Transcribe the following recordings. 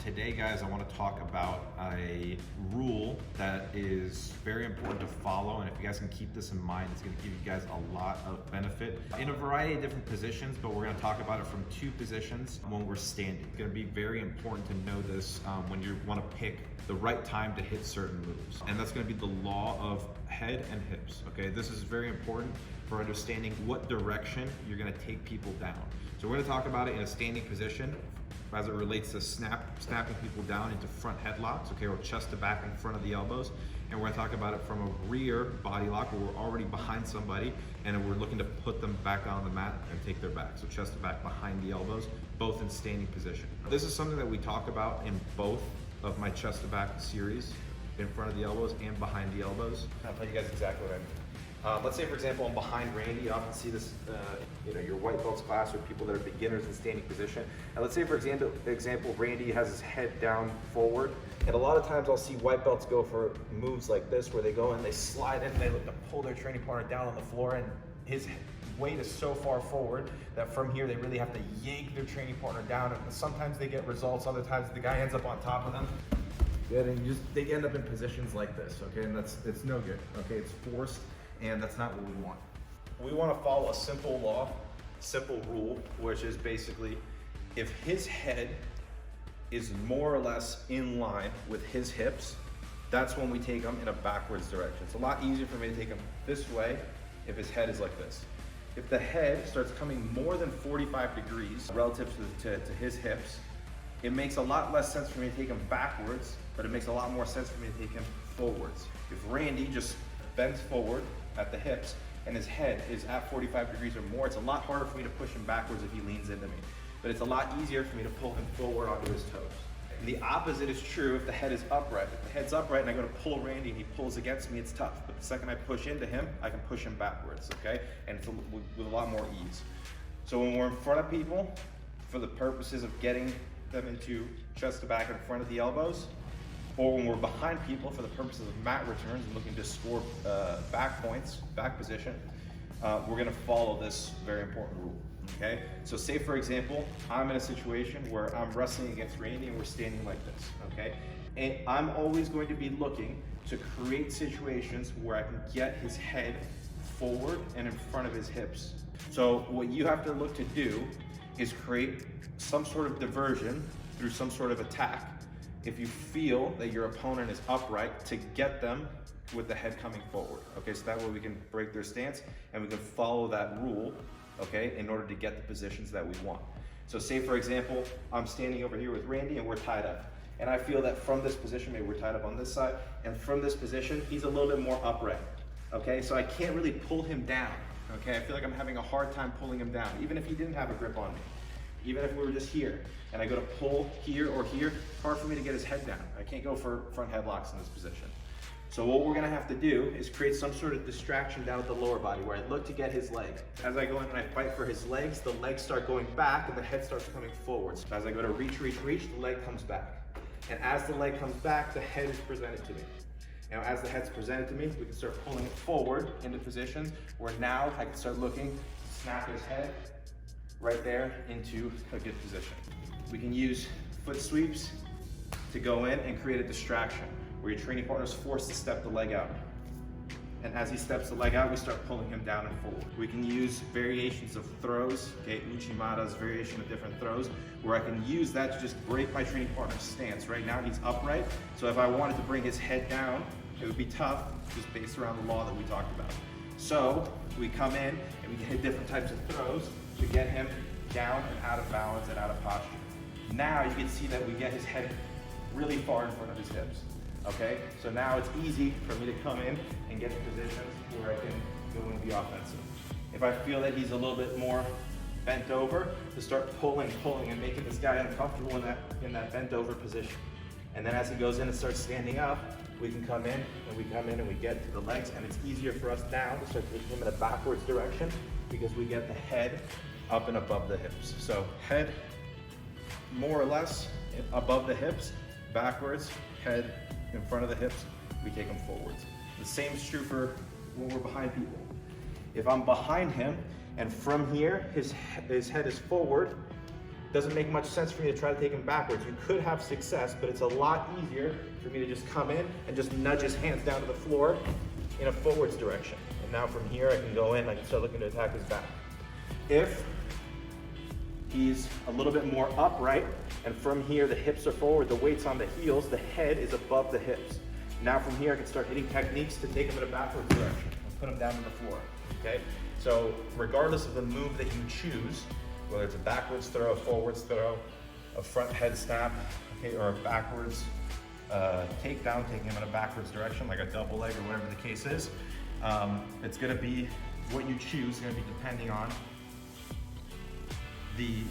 Today, guys, I want to talk about a rule that is very important to follow, and if you guys can keep this in mind, it's going to give you guys a lot of benefit in a variety of different positions, but we're going to talk about it from two positions when we're standing. It's going to be very important to know this when you want to pick the right time to hit certain moves, and that's going to be the law of head and hips. Okay, this is very important for understanding what direction you're going to take people down. So we're going to talk about it in a standing position as it relates to snapping people down into front headlocks, okay, or chest to back in front of the elbows. And we're gonna talk about it from a rear body lock where we're already behind somebody and we're looking to put them back on the mat and take their back. So chest to back behind the elbows, both in standing position. This is something that we talk about in both of my chest to back series, in front of the elbows and behind the elbows. I'll tell you guys exactly what I mean. Let's say, for example, I'm behind Randy. You often see this, your white belts class or people that are beginners in standing position. And let's say, for example, Randy has his head down forward. And a lot of times I'll see white belts go for moves like this, where they go and they slide in, and they look to pull their training partner down on the floor, and his weight is so far forward that from here they really have to yank their training partner down. And sometimes they get results, other times the guy ends up on top of them. And they end up in positions like this, okay? And it's no good, okay? It's forced. And that's not what we want. We want to follow a simple law, simple rule, which is basically if his head is more or less in line with his hips, that's when we take him in a backwards direction. It's a lot easier for me to take him this way if his head is like this. If the head starts coming more than 45 degrees relative to his hips, it makes a lot less sense for me to take him backwards, but it makes a lot more sense for me to take him forwards. If Randy just bends forward at the hips and his head is at 45 degrees or more, it's a lot harder for me to push him backwards if he leans into me. But it's a lot easier for me to pull him forward onto his toes. And the opposite is true if the head is upright. If the head's upright and I go to pull Randy and he pulls against me, it's tough. But the second I push into him, I can push him backwards, okay? And it's with a lot more ease. So when we're in front of people, for the purposes of getting them into chest to back in front of the elbows, or when we're behind people for the purposes of mat returns and looking to score back points, back position, we're gonna follow this very important rule, okay? So say, for example, I'm in a situation where I'm wrestling against Randy and we're standing like this, okay? And I'm always going to be looking to create situations where I can get his head forward and in front of his hips. So what you have to look to do is create some sort of diversion through some sort of attack if you feel that your opponent is upright, to get them with the head coming forward. Okay, so that way we can break their stance and we can follow that rule, okay, in order to get the positions that we want. So say, for example, I'm standing over here with Randy and we're tied up. And I feel that from this position, maybe we're tied up on this side, and from this position, he's a little bit more upright. Okay, so I can't really pull him down. Okay, I feel like I'm having a hard time pulling him down, even if he didn't have a grip on me. Even if we were just here and I go to pull here or here, it's hard for me to get his head down. I can't go for front headlocks in this position. So what we're gonna have to do is create some sort of distraction down at the lower body where I look to get his leg. As I go in and I fight for his legs, the legs start going back and the head starts coming forwards. So as I go to reach, the leg comes back. And as the leg comes back, the head is presented to me. Now, as the head's presented to me, we can start pulling it forward into positions where now I can start looking to snap his head right there into a good position. We can use foot sweeps to go in and create a distraction where your training partner is forced to step the leg out. And as he steps the leg out, we start pulling him down and forward. We can use variations of throws, okay, Uchimata's variation of different throws, where I can use that to just break my training partner's stance. Right now he's upright, so if I wanted to bring his head down, it would be tough just based around the law that we talked about. So we come in and we hit different types of throws to get him down and out of balance and out of posture. Now you can see that we get his head really far in front of his hips, okay? So now it's easy for me to come in and get to positions where I can go and be offensive. If I feel that he's a little bit more bent over, to start pulling and making this guy uncomfortable in that bent over position. And then as he goes in and starts standing up, we can come in and we get to the legs, and it's easier for us now to start taking him in a backwards direction because we get the head up and above the hips. So head more or less above the hips, backwards, head in front of the hips, we take him forwards. The same is true for when we're behind people. If I'm behind him and from here his head is forward, doesn't make much sense for me to try to take him backwards. You could have success, but it's a lot easier for me to just come in and just nudge his hands down to the floor in a forwards direction. And now from here, I can go in, I can start looking to attack his back. If he's a little bit more upright, and from here the hips are forward, the weight's on the heels, the head is above the hips. Now from here I can start hitting techniques to take him in a backwards direction and put him down to the floor, okay? So regardless of the move that you choose, whether it's a backwards throw, a forwards throw, a front head snap, okay, or a backwards takedown, taking him in a backwards direction, like a double leg or whatever the case is, it's gonna be, what you choose is gonna be depending on the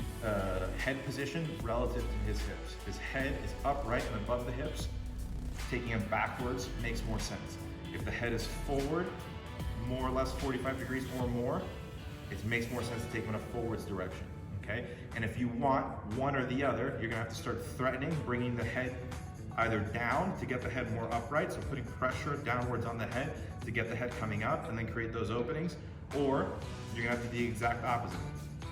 head position relative to his hips. If his head is upright and above the hips, taking him backwards makes more sense. If the head is forward, more or less 45 degrees or more, it makes more sense to take him in a forwards direction, okay? And if you want one or the other, you're gonna have to start threatening, bringing the head either down to get the head more upright, so putting pressure downwards on the head to get the head coming up and then create those openings, or you're gonna have to do the exact opposite.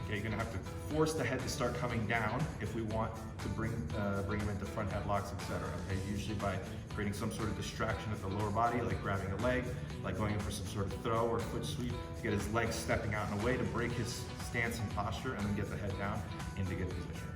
Okay, you're gonna have to force the head to start coming down if we want to bring him into front headlocks, etc. Okay, usually by creating some sort of distraction at the lower body, like grabbing a leg, like going in for some sort of throw or foot sweep to get his legs stepping out in a way to break his stance and posture, and then get the head down into good position.